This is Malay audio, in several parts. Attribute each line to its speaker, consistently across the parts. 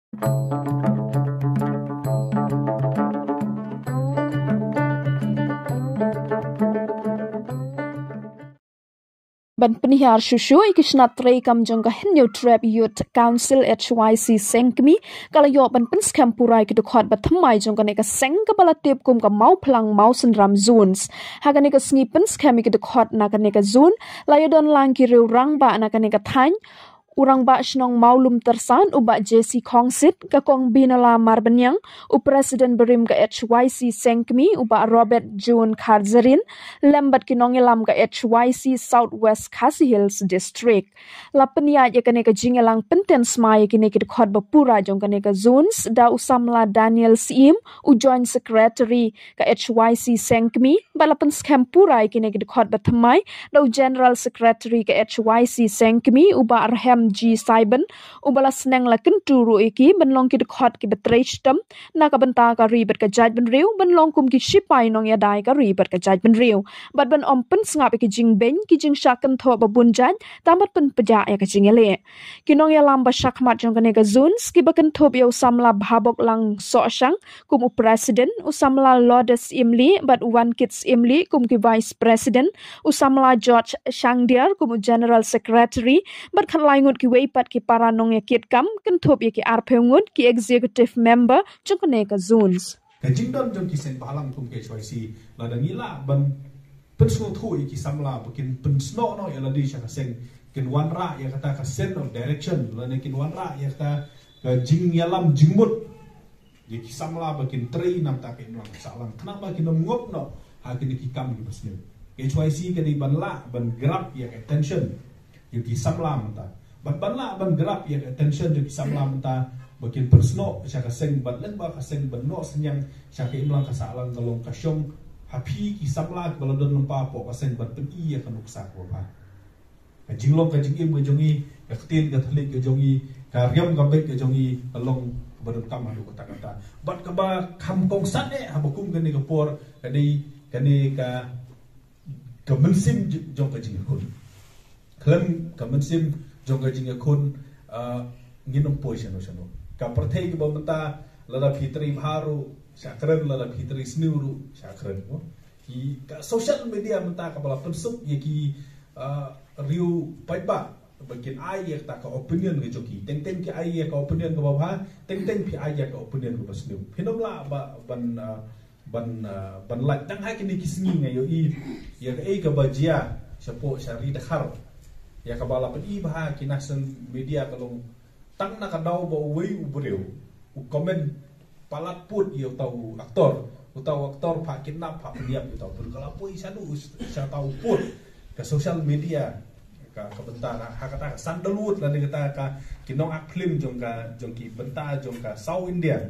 Speaker 1: Ban penihar shushu ikishnat trei kam jongka henyo trap youth council HYC sengkmi kala yo ban pens kampurai ki dukhot bathamai jongka ne ka seng ka bala tip kum ka mau plang mau senram zones haga ne ka sngi pens kami ki dukhot na ka ne ka zone la yo don lang ki riu rang ba na ka ne ka thany urang ba shnong maulum tersan uba JC Kongsit ka kong binala marbanyang u president berim ka HYC sengkmi uba Robert June Kharzarin lembat kinongelam ka HYC Southwest Khasi Hills district lapnya ya kane ka jingelang penten smai kine ki khot bapura jong kane ka zones da usamla Daniel Sim u joint secretary ka HYC sengkmi balapan skampura kine ki khot bathamai da general secretary ka HYC sengkmi uba Arham G Saiben ubala senang la kenturu iki benlong ki khot ki betrechtam na ka benta ka ribet ka jaj ben riu benlong kum ki shipai nong ya dai ka ribet ka jaj ben riu bat ben ompen sngap ki jing ben ki jing shakan tho babun jaj tamat pen peja ya ka jingele ki nong ya lamba shakmat jong kane ka zuns ki bakan thop yo samla bhabok lang so shang kum u president usamla Lourdes Imli bat one kids Imli kum ki vice president usamla George Shangdiar kum general secretary bat khan laingut ki weipat ki paranong ya kit kam kan thop ya ki arpeungut ki executive member chukne ka zones
Speaker 2: ka jingdon jong ki sen balang kum ke choisi la dangila ban pensno thui ki samla bukin pensno no ya la di sha sen kin wanra ya kata ka sen of direction la ne kin wanra ya kata ka jing yalam jingmut ya ki samla bukin trei nam ta ke nang salang kenapa kin ngop no ha kin ki kam ki besne HYC ka di ban la ban grab ya attention ya ki samla mata ban grab ya attention di samla menta bakin persno syaka seng ban leng ba ka seng ban no senyang syaka imlang ka salang kalong ka syong happy ki samla ka balodon lempa po ka seng ban peni ya kanuk sa ko ba ka jinglong ka jingim ka jongi ka tin ka thlik ka jongi ka riam ka bek ka jongi along badon kam hadu kata kata bat ka ba kham kong sat ne ha bakum ka ni ka por ka ni ka mensim jong ka jing kun klem ka mensim jongga jinga kun nginong poison no sano ka perthei ki bomta lada fitri bharu sakren lada fitri snuru sakren no ki ka social media menta ka bala pensuk ye ki riu paiba bakin ai ye ta ka opinion ke joki teng ki ai ye ka opinion ka bawha teng pi ai ye ka opinion ka basnu hinomla ba ban lak tang ha ki ni kisngi ngayo i ye ka ei ka bajia sapo sari dakhar ya kabala pedi bah kinasan media kalong tang na kadau ba uwi ubreu u komen palat put yo tau aktor pak kidnap pak diam yo tau pun kala pui sadu sa tau put ke social media ka bentara ha kata sandalwood la ni kata ka kinong aklim jong ki benta jong ka South India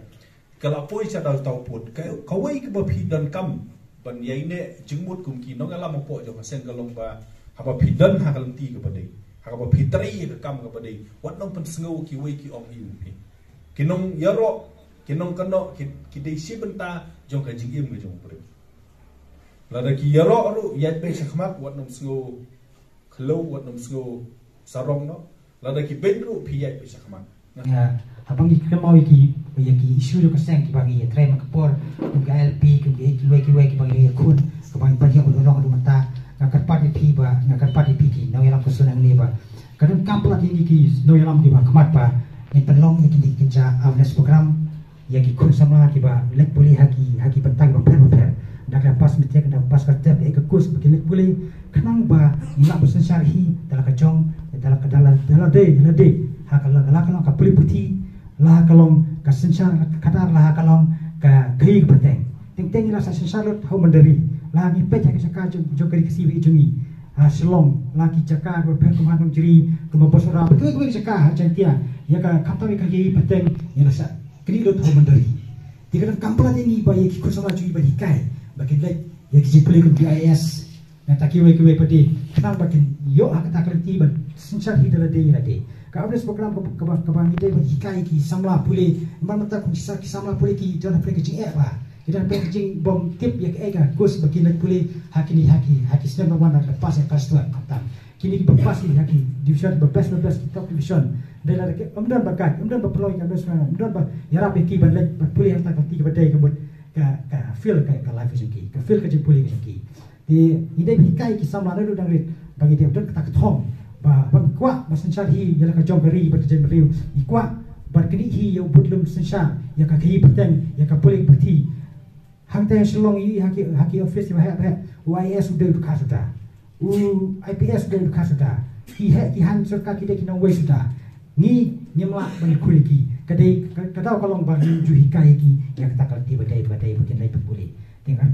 Speaker 2: kala pui sa tau put ka wei ke ba phi dan kam ban yai ne jingmut kum ki nong ala mo po jong sen kalong ba haba pidan ha kalanti ke padai haba pitri ke kam ke padai wat nong pen sngau ki wei ki ong in kinong yaro kinong kano ki dei si benta jong ka jingim ke jong pure lada ki yaro ru yat be shakmat wat nong sngau khlo wat nong sngau sarong no lada ki benru pi yat be shakmat
Speaker 3: ya abang ki mau ki isu jo ka sang ki bagi ya tren ka por ka LP ki wei ki bagi kun ka bagi bagi ko dong do mata ngakan pati pi ba ngakan pati pi ki no yalam kusunang ni ba kadang kampla tinggi ki no yalam ki ba kemat ba ni penlong ni ki kinja awareness program ya ki kun sama ki ba lek boleh haki pentang ba per dak pas mitek dak pas kerja ke kus bagi lek boleh kenang ba nak bersensar hi dalam kajong dalam day hakala ka puli puti lah kalong ka sensar kadar lah kalong ka kai peteng teng rasa sensar lot ho mandari lagi pecah ke saka jokari ke siwi jungi selong lagi jaka ko pen komandong jeri ko mabosora ke saka jantia ya ka kaptawi ka gi pateng ya rasa kri lot ho mandari tiga kampala ini ba ye ki kusala jui ba dikai ba ke lek ya ki jipuli ko BIS na takiwe ke padi kenal bakin yo akata kalti ba sensar hidala de ka abres program ka ba ngide ba dikai ki samla pule mata ko ki samla pule ki jona pule ki ba kita packaging bom tip ya ke ega kus bagian pulih haki sendiri bawa nak lepas yang kasih tuan kapten kini berpasti haki division berbest top division dan ada kemudian bakat kemudian berpeluang yang besar kemudian ya rapi ki bandai berpulih yang tak tiga badai kebut ke feel ke life ki ke feel ke jepuli ki di ide hikai ki samla lalu dan bagi dia betul kata ketong bang kuat basensyal hi ya ka jong gari berterjun beriu kuat berkini hi ya budlum sensyal ya ka hi peteng ya ka pulih berti hang teh selong i haki office ba YS sudah duka sudah IPS sudah duka sudah ki han serka ki dek nang we sudah ni nyemla ban kuliki kadai kadau kalong bagi juhi kai ki ya kata kal ti badai bukin lai pulih dengan